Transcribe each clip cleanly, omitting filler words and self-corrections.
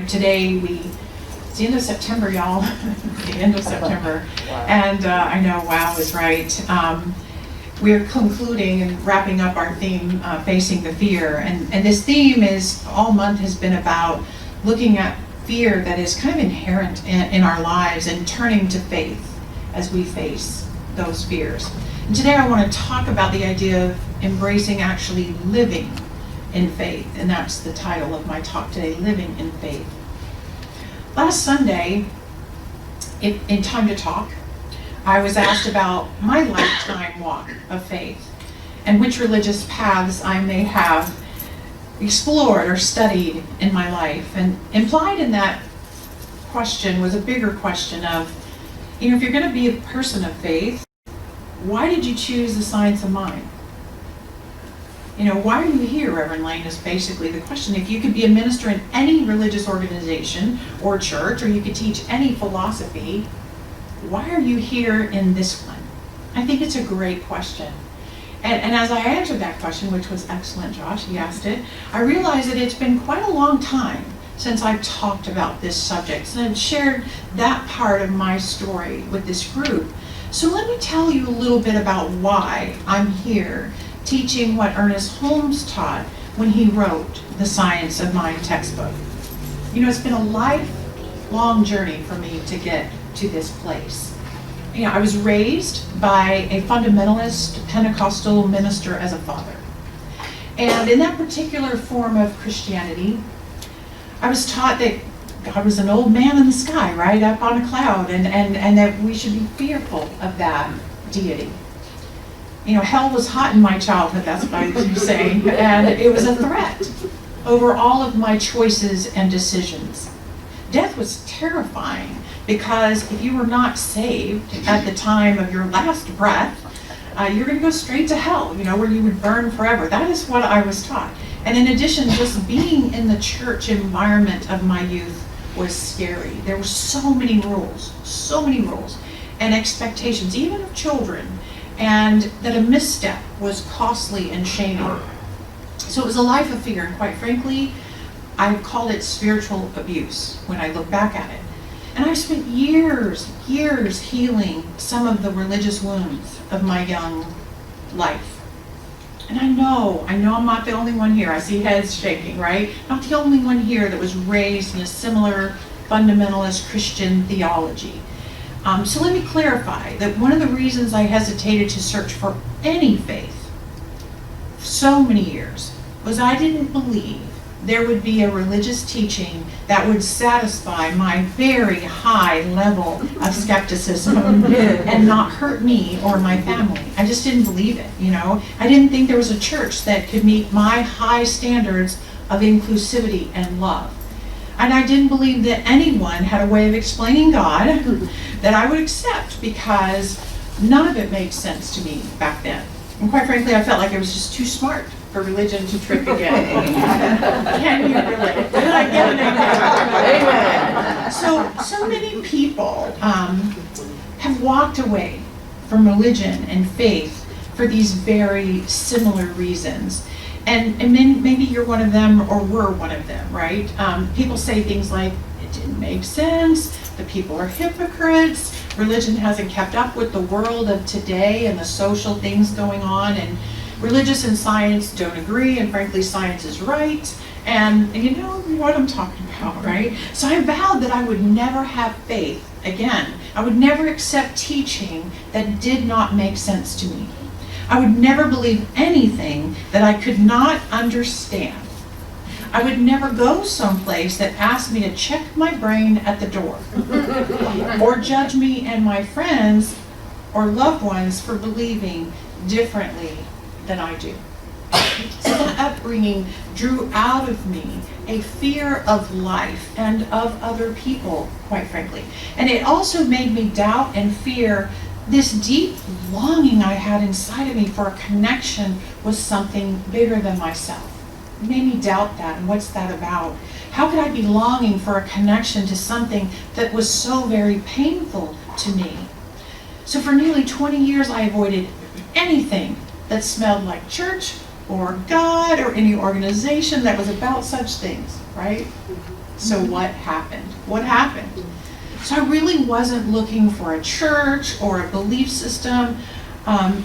Today it's the end of September, y'all. The end of September. Wow. And I know, wow is right. We're concluding and wrapping up our theme, Facing the Fear. And this theme is, all month has been about looking at fear that is kind of inherent in our lives and turning to faith as we face those fears. And today I want to talk about the idea of embracing actually living in faith, and that's the title of my talk today, Living in Faith. Last Sunday, in Time to Talk, I was asked about my lifetime walk of faith and which religious paths I may have explored or studied in my life. And implied in that question was a bigger question of, if you're going to be a person of faith, why did you choose the science of mind? Why are you here, Reverend Laine, is basically the question. If you could be a minister in any religious organization or church, or you could teach any philosophy, why are you here in this one? I think it's a great question. And as I answered that question, which was excellent, Josh, he asked it, I realized that it's been quite a long time since I've talked about this subject and shared that part of my story with this group. So let me tell you a little bit about why I'm here teaching what Ernest Holmes taught when he wrote the Science of Mind textbook. It's been a lifelong journey for me to get to this place. I was raised by a fundamentalist Pentecostal minister as a father. And in that particular form of Christianity, I was taught that God was an old man in the sky, right up on a cloud, and that we should be fearful of that deity. Hell was hot in my childhood, that's what I was saying, and it was a threat over all of my choices and decisions. Death was terrifying because if you were not saved at the time of your last breath, you're going to go straight to hell, where you would burn forever. That is what I was taught. And in addition, just being in the church environment of my youth was scary. There were so many rules and expectations, even of children, and that a misstep was costly and shaming. So it was a life of fear, and quite frankly, I called it spiritual abuse when I look back at it. And I spent years healing some of the religious wounds of my young life. And I know I'm not the only one here. I see heads shaking, right? Not the only one here that was raised in a similar fundamentalist Christian theology. So let me clarify that one of the reasons I hesitated to search for any faith so many years was I didn't believe there would be a religious teaching that would satisfy my very high level of skepticism and not hurt me or my family. I just didn't believe it, I didn't think there was a church that could meet my high standards of inclusivity and love. And I didn't believe that anyone had a way of explaining God that I would accept, because none of it made sense to me back then. And quite frankly, I felt like I was just too smart for religion to trip again. Can you relate? Did I get an amen? So many people have walked away from religion and faith for these very similar reasons. And then maybe you're one of them, or were one of them, right? People say things like, it didn't make sense, the people are hypocrites, religion hasn't kept up with the world of today and the social things going on, and religious and science don't agree, and frankly, science is right, and you know what I'm talking about, right? So I vowed that I would never have faith again. I would never accept teaching that did not make sense to me. I would never believe anything that I could not understand. I would never go someplace that asked me to check my brain at the door or judge me and my friends or loved ones for believing differently than I do. So that upbringing drew out of me a fear of life and of other people, quite frankly. And it also made me doubt and fear this deep longing I had inside of me for a connection with something bigger than myself. It made me doubt that, and what's that about? How could I be longing for a connection to something that was so very painful to me? So for nearly 20 years I avoided anything that smelled like church or God or any organization that was about such things, right? So what happened? What happened? So I really wasn't looking for a church or a belief system.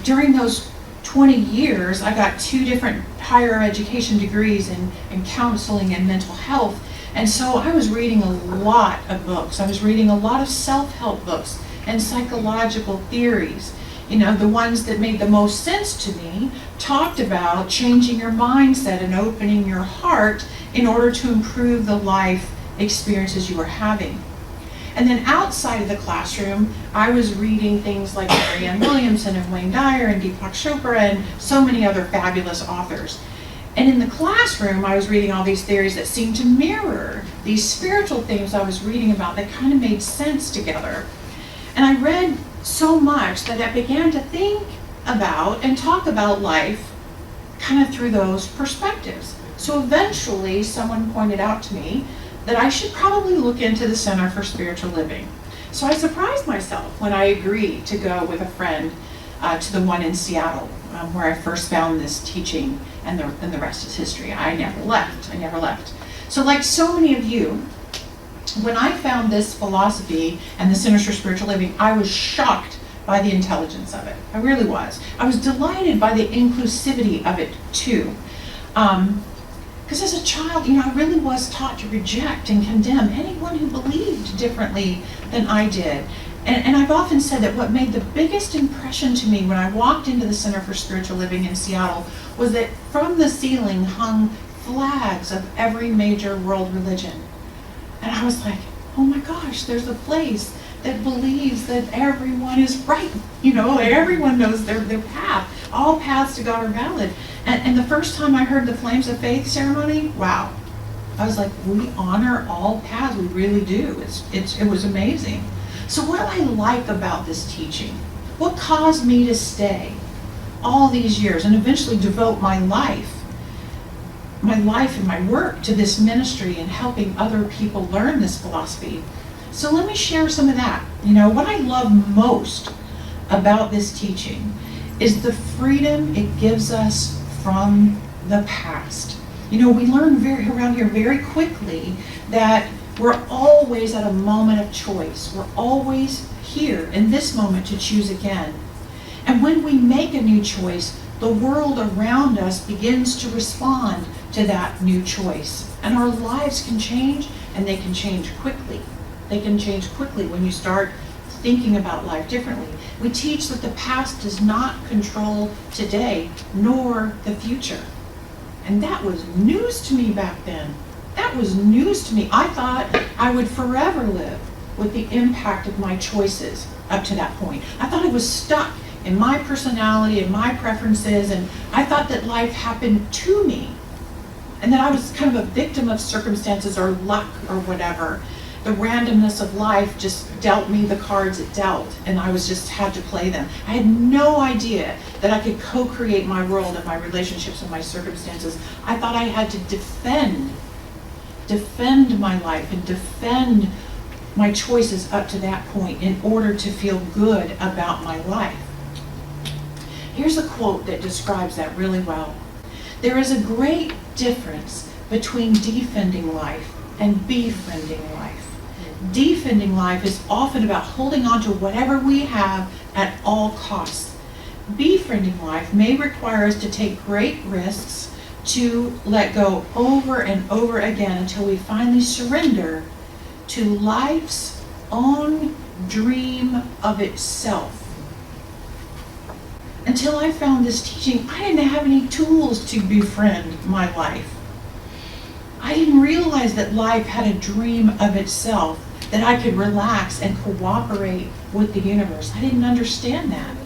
During those 20 years, I got 2 different higher education degrees in counseling and mental health. And so I was reading a lot of books. I was reading a lot of self-help books and psychological theories. You know, the ones that made the most sense to me talked about changing your mindset and opening your heart in order to improve the life experiences you were having. And then outside of the classroom, I was reading things like Marianne Williamson and Wayne Dyer and Deepak Chopra and so many other fabulous authors. And in the classroom, I was reading all these theories that seemed to mirror these spiritual things I was reading about that kind of made sense together. And I read so much that I began to think about and talk about life kind of through those perspectives. So eventually, someone pointed out to me that I should probably look into the Center for Spiritual Living. So I surprised myself when I agreed to go with a friend to the one in Seattle, where I first found this teaching, and the rest is history. I never left. So like so many of you, when I found this philosophy and the Centers for Spiritual Living, I was shocked by the intelligence of it. I really was. I was delighted by the inclusivity of it too. Because as a child, you know, I really was taught to reject and condemn anyone who believed differently than I did. And I've often said that what made the biggest impression to me when I walked into the Center for Spiritual Living in Seattle was that from the ceiling hung flags of every major world religion. And I was like, oh my gosh, there's a place that believes that everyone is right. You know, everyone knows their path. All paths to God are valid. And the first time I heard the Flames of Faith ceremony, wow. I was like, we honor all paths. We really do. It was amazing. So what do I like about this teaching? What caused me to stay all these years and eventually devote my life and my work to this ministry and helping other people learn this philosophy? So let me share some of that. You know, what I love most about this teaching is the freedom it gives us from the past. You know, we learn around here very quickly that we're always at a moment of choice. We're always here in this moment to choose again. And when we make a new choice, the world around us begins to respond to that new choice. And our lives can change, and they can change quickly. They can change quickly when you start thinking about life differently. We teach that the past does not control today, nor the future. And that was news to me back then. That was news to me. I thought I would forever live with the impact of my choices up to that point. I thought I was stuck in my personality and my preferences, and I thought that life happened to me, and that I was kind of a victim of circumstances or luck or whatever. The randomness of life just dealt me the cards it dealt, and I just had to play them. I had no idea that I could co-create my world and my relationships and my circumstances. I thought I had to defend my life and defend my choices up to that point in order to feel good about my life. Here's a quote that describes that really well. There is a great difference between defending life and befriending life. Defending life is often about holding on to whatever we have at all costs. Befriending life may require us to take great risks, to let go over and over again until we finally surrender to life's own dream of itself. Until I found this teaching, I didn't have any tools to befriend my life. I didn't realize that life had a dream of itself, that I could relax and cooperate with the universe. I didn't understand that.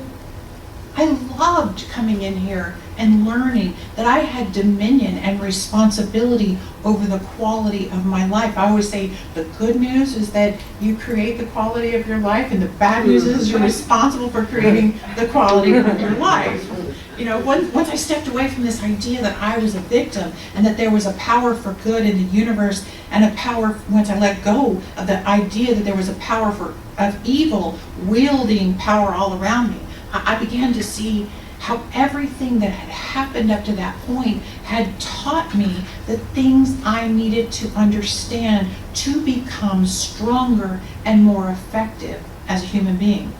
I loved coming in here and learning that I had dominion and responsibility over the quality of my life. I always say the good news is that you create the quality of your life, and the bad news is you're responsible for creating the quality of your life. You know, once I stepped away from this idea that I was a victim and that there was a power for good in the universe, and a power, once I let go of the idea that there was a power of evil wielding power all around me, I began to see how everything that had happened up to that point had taught me the things I needed to understand to become stronger and more effective as a human being.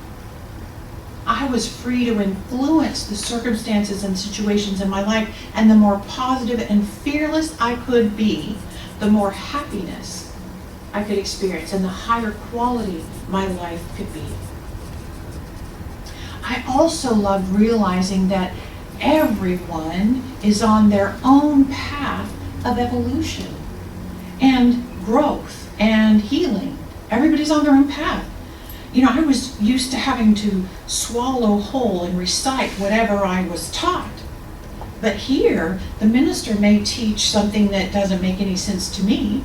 I was free to influence the circumstances and situations in my life, and the more positive and fearless I could be, the more happiness I could experience and the higher quality my life could be. I also loved realizing that everyone is on their own path of evolution and growth and healing. Everybody's on their own path. You know, I was used to having to swallow whole and recite whatever I was taught. But here, the minister may teach something that doesn't make any sense to me,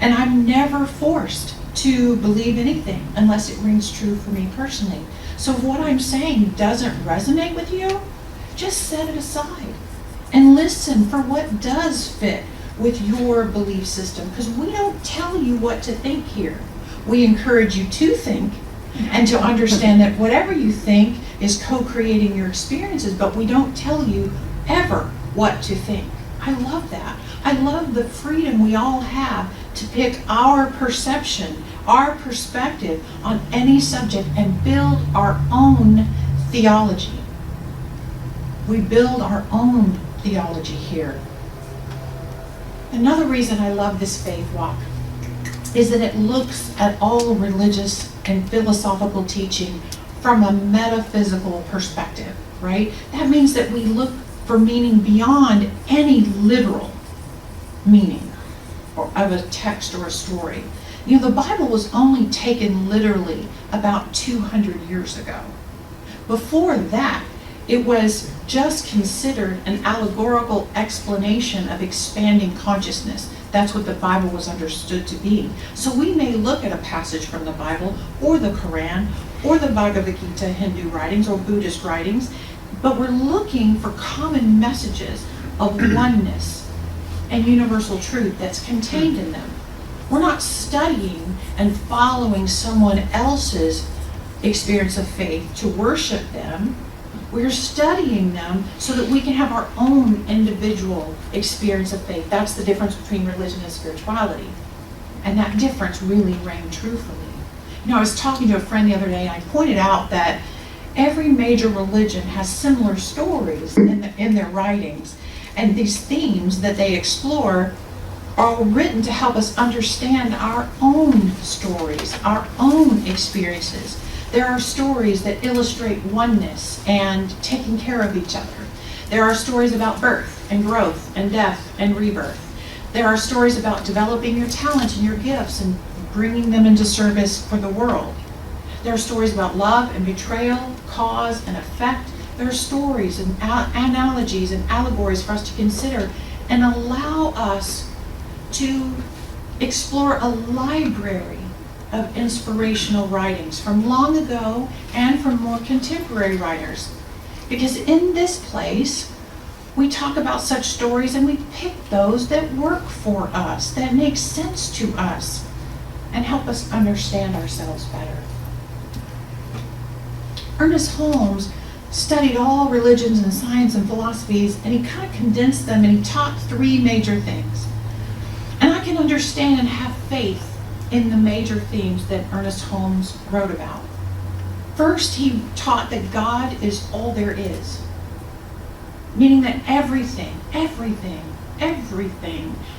and I'm never forced to believe anything unless it rings true for me personally. So if what I'm saying doesn't resonate with you, just set it aside and listen for what does fit with your belief system, because we don't tell you what to think here. We encourage you to think and to understand that whatever you think is co-creating your experiences, but we don't tell you ever what to think. I love that. I love the freedom we all have to pick our perception, our perspective on any subject and build our own theology. We build our own theology here. Another reason I love this faith walk is that it looks at all religious and philosophical teaching from a metaphysical perspective, right? That means that we look for meaning beyond any literal meaning of a text or a story. You know, the Bible was only taken literally about 200 years ago. Before that, it was just considered an allegorical explanation of expanding consciousness. That's what the Bible was understood to be. So we may look at a passage from the Bible or the Quran or the Bhagavad Gita, Hindu writings, or Buddhist writings, but we're looking for common messages of oneness and universal truth that's contained in them. We're not studying and following someone else's experience of faith to worship them. We're studying them so that we can have our own individual experience of faith. That's the difference between religion and spirituality. And that difference really rang true for me. You know, I was talking to a friend the other day, and I pointed out that every major religion has similar stories in their writings. And these themes that they explore are written to help us understand our own stories, our own experiences. There are stories that illustrate oneness and taking care of each other. There are stories about birth and growth and death and rebirth. There are stories about developing your talents and your gifts and bringing them into service for the world. There are stories about love and betrayal, cause and effect. There are stories and analogies and allegories for us to consider and allow us to explore a library of inspirational writings from long ago and from more contemporary writers. Because in this place, we talk about such stories and we pick those that work for us, that make sense to us, and help us understand ourselves better. Ernest Holmes studied all religions and science and philosophies, and he kind of condensed them, and he taught three major things. And I can understand and have faith in the major themes that Ernest Holmes wrote about. First, he taught that God is all there is, meaning that everything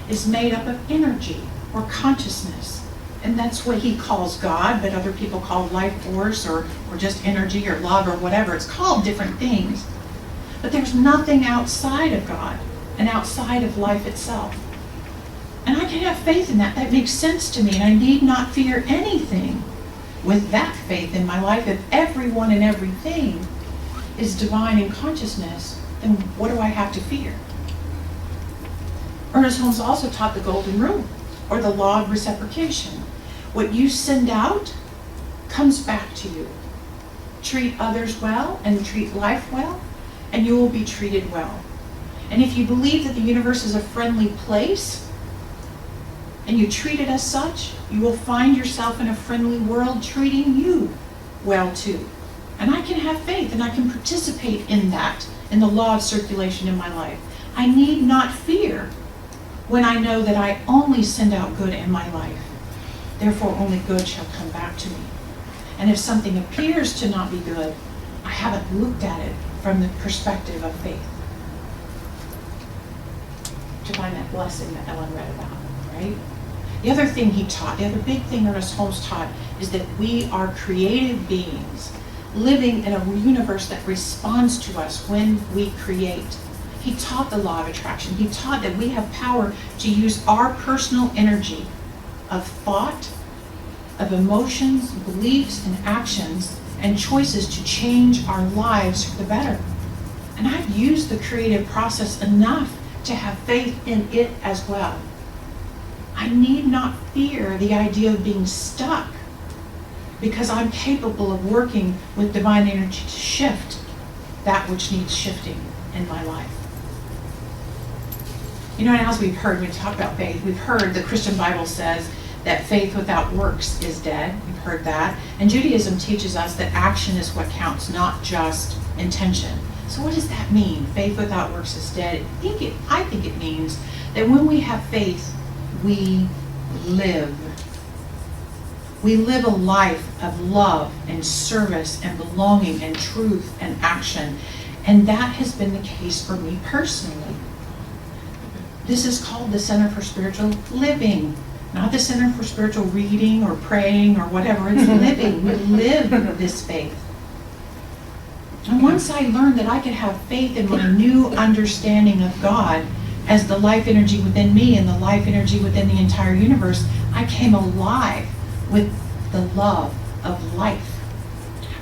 is made up of energy or consciousness. And that's what he calls God, but other people call life force or just energy or love or whatever. It's called different things. But there's nothing outside of God and outside of life itself. And I can have faith in that. That makes sense to me, and I need not fear anything with that faith in my life. If everyone and everything is divine in consciousness, then what do I have to fear? Ernest Holmes also taught the golden rule, or the law of reciprocation. What you send out comes back to you. Treat others well and treat life well, and you will be treated well. And if you believe that the universe is a friendly place, and you treat it as such, you will find yourself in a friendly world treating you well too. And I can have faith and I can participate in that, in the law of circulation in my life. I need not fear when I know that I only send out good in my life. Therefore, only good shall come back to me. And if something appears to not be good, I haven't looked at it from the perspective of faith. To find that blessing that Ellen read about, right? The other thing he taught, the other big thing Ernest Holmes taught, is that we are creative beings living in a universe that responds to us when we create. He taught the law of attraction. He taught that we have power to use our personal energy of thought, of emotions, beliefs, and actions, and choices to change our lives for the better. And I've used the creative process enough to have faith in it as well. I need not fear the idea of being stuck because I'm capable of working with divine energy to shift that which needs shifting in my life. You know, and as we've heard, when we talk about faith, we've heard the Christian Bible says that faith without works is dead. We've heard that. And Judaism teaches us that action is what counts, not just intention. So what does that mean? Faith without works is dead. I think it means that when we have faith, we live. We live a life of love and service and belonging and truth and action. And that has been the case for me personally. This is called the Center for Spiritual Living, not the Center for Spiritual Reading or Praying or whatever. It's living. We live this faith. And once I learned that I could have faith in my new understanding of God as the life energy within me and the life energy within the entire universe, I came alive with the love of life.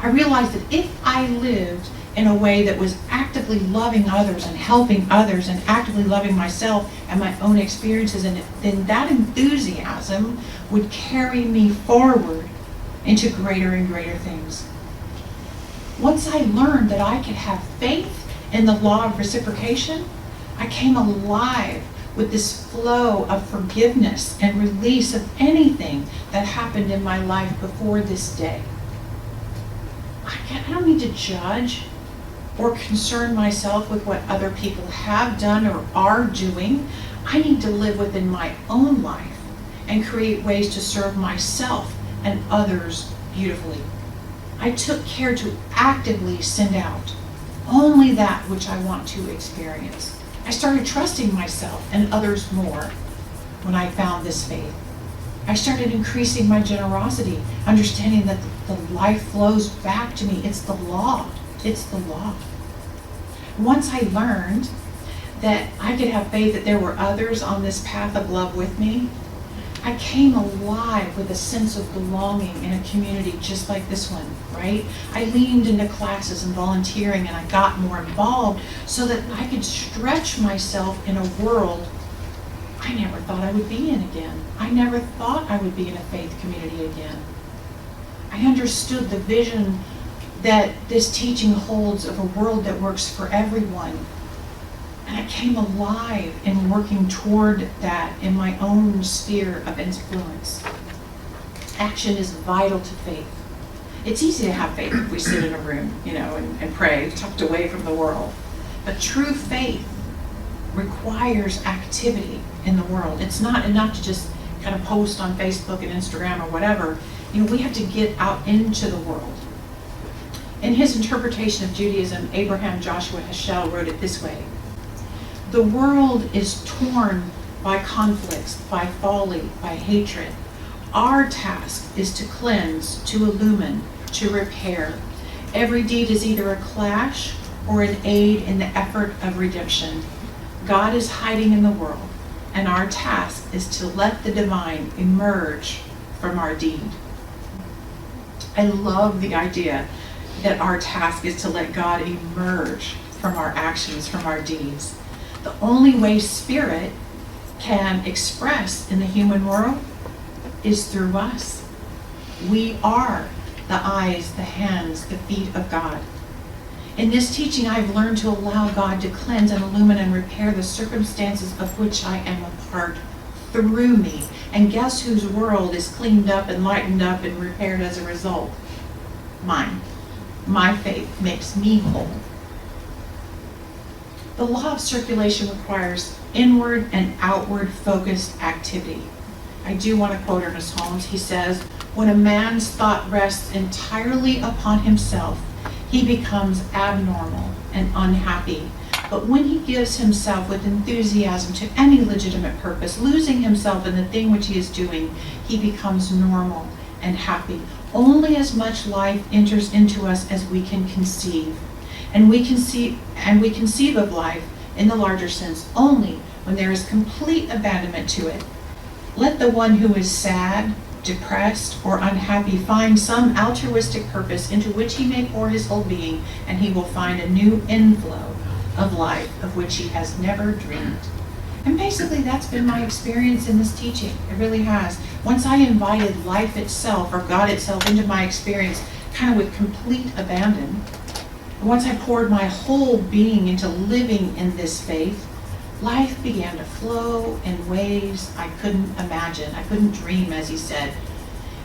I realized that if I lived in a way that was actively loving others and helping others and actively loving myself and my own experiences, and then that enthusiasm would carry me forward into greater and greater things. Once I learned that I could have faith in the law of reciprocation, I came alive with this flow of forgiveness and release of anything that happened in my life before this day. I don't need to judge or concern myself with what other people have done or are doing. I need to live within my own life and create ways to serve myself and others beautifully. I took care to actively send out only that which I want to experience. I started trusting myself and others more when I found this faith. I started increasing my generosity, understanding that the life flows back to me. It's the law. It's the law. Once I learned that I could have faith that there were others on this path of love with me, I came alive with a sense of belonging in a community just like this one, right? I leaned into classes and volunteering, and I got more involved so that I could stretch myself in a world I never thought I would be in again. I never thought I would be in a faith community again. I understood the vision that this teaching holds of a world that works for everyone. And I came alive in working toward that in my own sphere of influence. Action is vital to faith. It's easy to have faith if we sit in a room, and pray, tucked away from the world. But true faith requires activity in the world. It's not enough to just kind of post on Facebook and Instagram or whatever. We have to get out into the world. In his interpretation of Judaism, Abraham Joshua Heschel wrote it this way: the world is torn by conflicts, by folly, by hatred. Our task is to cleanse, to illumine, to repair. Every deed is either a clash or an aid in the effort of redemption. God is hiding in the world, and our task is to let the divine emerge from our deed. I love the idea that our task is to let God emerge from our actions, from our deeds. The only way spirit can express in the human world is through us. We are the eyes, the hands, the feet of God. In this teaching, I've learned to allow God to cleanse and illumine and repair the circumstances of which I am a part through me. And guess whose world is cleaned up and lightened up and repaired as a result? Mine. My faith makes me whole. The law of circulation requires inward and outward focused activity. I do want to quote Ernest Holmes. He says, "When a man's thought rests entirely upon himself, he becomes abnormal and unhappy. But when he gives himself with enthusiasm to any legitimate purpose, losing himself in the thing which he is doing, he becomes normal and happy." Only as much life enters into us as we can conceive. And we conceive of life in the larger sense only when there is complete abandonment to it. Let the one who is sad, depressed, or unhappy find some altruistic purpose into which he may pour his whole being, and he will find a new inflow of life of which he has never dreamed. And basically that's been my experience in this teaching. It really has. Once I invited life itself, or God itself, into my experience, kind of with complete abandon, once I poured my whole being into living in this faith, life began to flow in ways I couldn't imagine. I couldn't dream, as he said.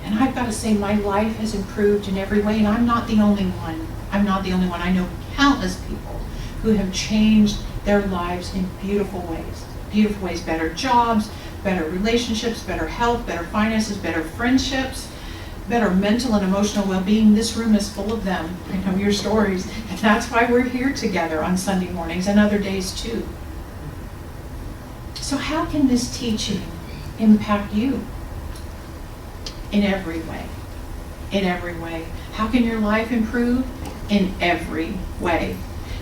And I've got to say, my life has improved in every way, and I'm not the only one. I'm not the only one. I know countless people who have changed their lives in beautiful ways. Beautiful ways, better jobs, better relationships, better health, better finances, better friendships, better mental and emotional well-being. This room is full of them. I know your stories, and that's why we're here together on Sunday mornings and other days too. So how can this teaching impact you? In every way. In every way. How can your life improve? In every way.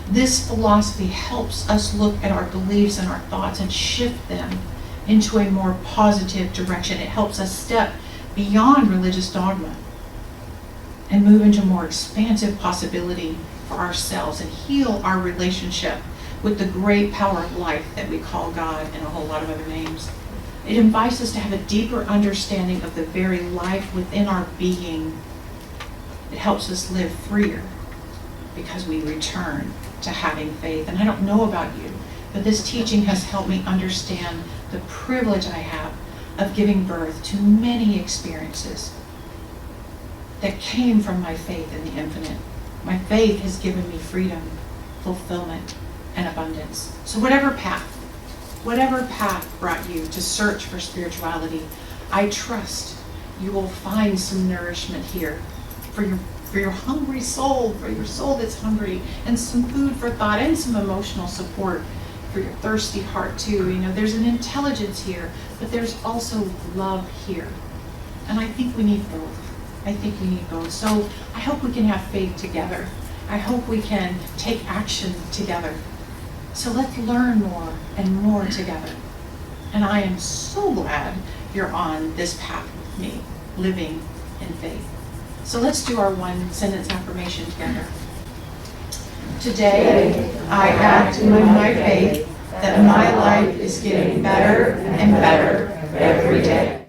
This philosophy helps us look at our beliefs and our thoughts and shift them into a more positive direction. It helps us step beyond religious dogma and move into more expansive possibility for ourselves and heal our relationship with the great power of life that we call God and a whole lot of other names. It invites us to have a deeper understanding of the very life within our being. It helps us live freer because we return to having faith. And I don't know about you, but this teaching has helped me understand the privilege I have of giving birth to many experiences that came from my faith in the infinite. My faith has given me freedom, fulfillment, and abundance. So whatever path brought you to search for spirituality, I trust you will find some nourishment here for your hungry soul, for your soul that's hungry, and some food for thought, and some emotional support for your thirsty heart too. You know, there's an intelligence here, but there's also love here. And I think we need both. So I hope we can have faith together. I hope we can take action together. So let's learn more and more together. And I am so glad you're on this path with me, living in faith. So let's do our one sentence affirmation together. Today, I act in my faith that my life is getting better and better every day.